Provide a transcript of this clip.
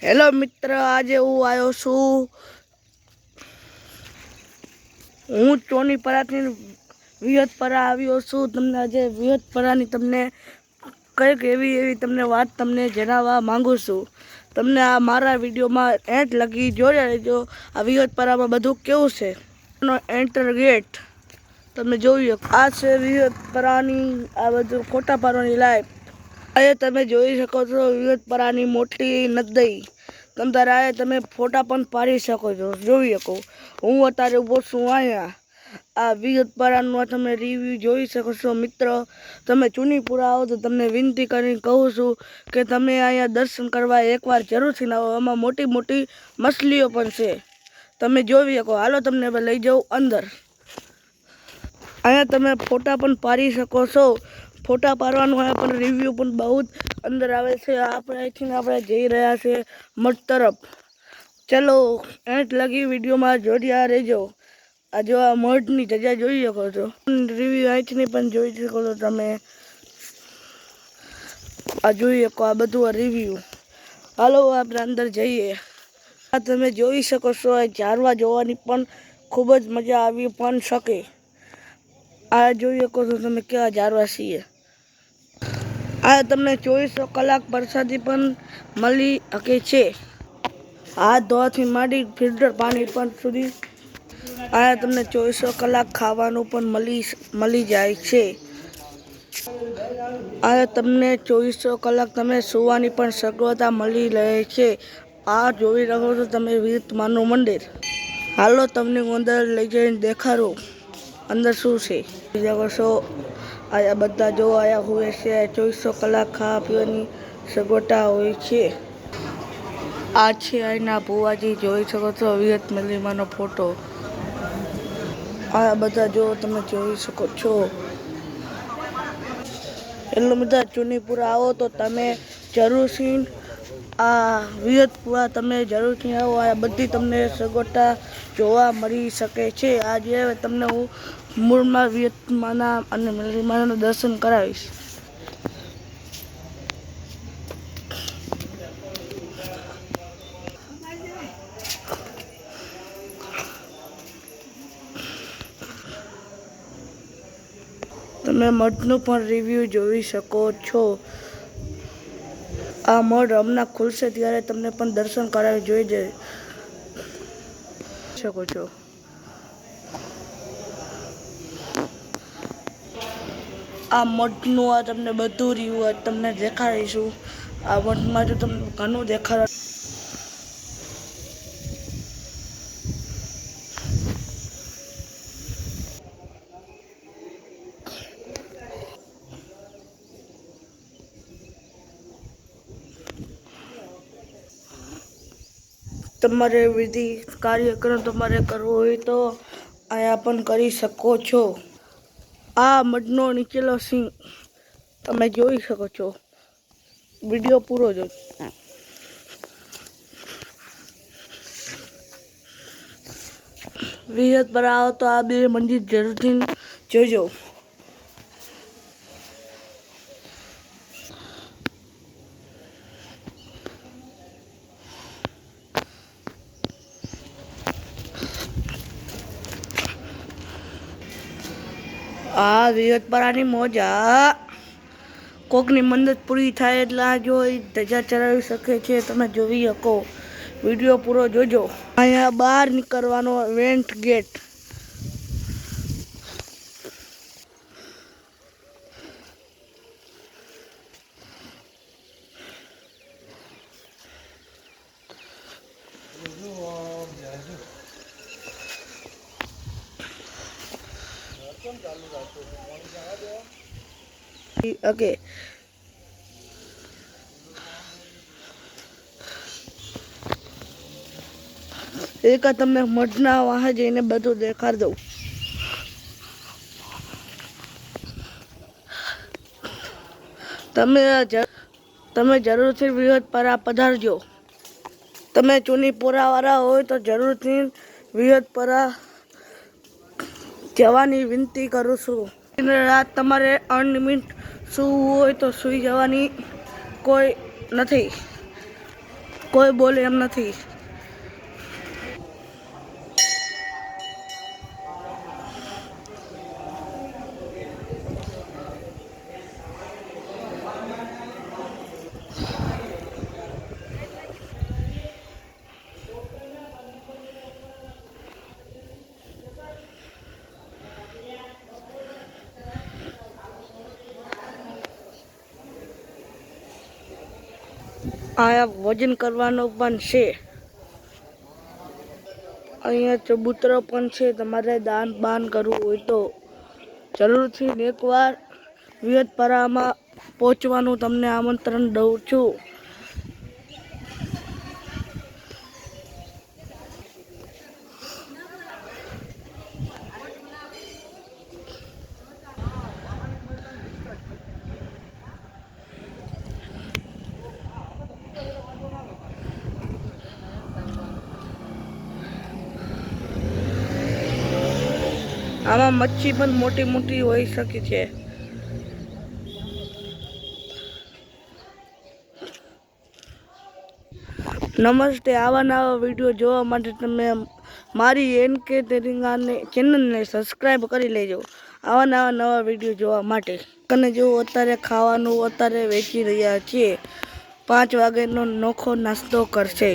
Hello મિત્ર, આજે હું આવ્યો છું. હું ચોનીપરાથી વિહતપરા આવ્યો છું. તમને આજે વિહતપરાની તમને કંઈક એવી તમને વાત તમને જણાવવા માંગુ છું. તમને આ મારા વિડીયોમાં એન્ડ લગી જોઈ લેજો. આ વિહતપરામાં બધું કેવું છે એન્ટર ગેટ તમે જોઈ શકો. આ છે વિહતપરાની આ બધું ફોટા પાડવાની લાઈફ. અહીંયા તમે જોઈ શકો છો વિહતપરાની મોટી નદી. તમે તારે તમે ફોટા પણ પાડી શકો છો, જોઈ શકો. હું અત્યારે ઊભો છું અહીંયા. આ વિહતપરાનું તમે રિવ્યૂ જોઈ શકો છો. મિત્રો, તમે ચુનીપુરા આવો તો તમને વિનંતી કરીને કહું છું કે તમે અહીંયા દર્શન કરવા એકવાર જરૂરથી આવો. એમાં મોટી મોટી મછલીઓ પણ છે, તમે જોઈ શકો. હાલો તમને લઈ જાઉં અંદર. અહીંયા તમે ફોટા પણ પાડી શકો છો. ફોટા પાડવાનું હોય પણ રિવ્યૂ પણ બહુ જ અંદર આવે છે. આપણે અહીંથી જઈ રહ્યા છે મઠ તરફ. ચલો એન્ડ લગી વિડીયોમાં જોડ્યા રહેજો. આ જો આ મઠની જગ્યા જોઈ શકો છો. રિવ્યૂ અહીંથી પણ જોઈ શકો છો તમે. આ જોઈ શકો, આ બધું આ રિવ્યૂ. હાલો આપણે અંદર જઈએ. આ તમે જોઈ શકો છો, આ ઝાડવા જોવાની પણ ખૂબ જ મજા આવી પણ શકે. આ જોઈ શકો છો તમે કેવા ઝાડવા છીએ. આ તમને 24 કલાક પ્રસાદી પણ મળી શકે છે. હાથ ધોવાથી માંડી ફિલ્ટર પાણી પણ સુધી. આ તમને 24 કલાક ખાવાનું પણ મળી જાય છે. આ તમને 24 કલાક તમે સુવાની પણ સગવડતા મળી રહે છે. આ જોઈ રહ્યો છો તમે વિહતમાનું મંદિર. હાલો તમને હું અંદર લઈ જઈને દેખાડું અંદર શું છે. આયા બધા જો આયા હોય છે. 24 કલાક ખાવા પીવાની સગવડતા હોય છે. આ છે અહીંના ભુવાજી, જોઈ શકો છો વિહતમલીમાનો ફોટો. આ બધા જો તમે જોઈ શકો છો. એટલું બધા ચુનીપુરા આવો તો તમે જરૂરથી આ વિહતપુરા તમે જરૂરથી આવો. આ બધી તમને સગવડતા જોવા મળી શકે છે. આજે તમને હું મૂળમાં વિહતમાના અને મલીમાના દર્શન કરાવીશ. તમે મઠનું પણ રિવ્યૂ જોઈ શકો છો. આ મઠ હમણાં ખુલશે ત્યારે તમને પણ દર્શન કરાવી જોઈ શકો છો. આ મઠનું આ તમને બધું રિવ્યૂ તમને દેખાડીશું. આ મઠમાં જો તમને ઘણું દેખાડ. તમારે વિધિ કાર્યક્રમ તમારે કરવો હોય તો અહીંયા પણ કરી શકો છો. આ મઠનો નીચેલો સીન તમે જોઈ શકો છો. વિડીયો પૂરો જો. વિહતપરા આવો તો આ બે મંદિર જરૂરથી જોજો. આ વિહતપરાની મોજા કોકની મન્નત પૂરી થાય એટલે આ જો ધજા ચડાવી શકે છે. તમે જોઈ શકો. વિડીયો પૂરો જોજો. અહીંયા બહાર નીકળવાનો વેન્ટ ગેટ. ઓકે, એક તમને મઠના વાહે જઈને બધું દેખાડ દઉં. તમે જરૂરથી વિહતપરા પધારજો. તમે ચુનીપુરા વાળા હોય તો જરૂરથી વિહતપરા જવાની વિનંતી કરું છું. રાત તમારે અનલિમિટેડ સૂવું હોય તો સૂઈ જવાની કોઈ નથી. કોઈ બોલે એમ નથી. આ વજન કરવાનો પણ છે. અહીંયા ચબૂતરો પણ છે. તમારે દાન બાન કરવું હોય તો જરૂરથી એકવાર વિહતપરામાં પહોંચવાનું તમને આમંત્રણ દઉં છું. આમાં મચ્છી પણ મોટી મોટી હોઈ શકે છે. નમસ્તે. આવા નવા વિડીયો જોવા માટે તમે મારી NK તેલંગાના ચેનલને સબસ્ક્રાઈબ કરી લેજો. આવા નવા વિડીયો જોવા માટે. અને જો અત્યારે ખાવાનું અત્યારે વેચી રહ્યા છીએ. 5 વાગ્યાનો નોખો નાસ્તો કરશે.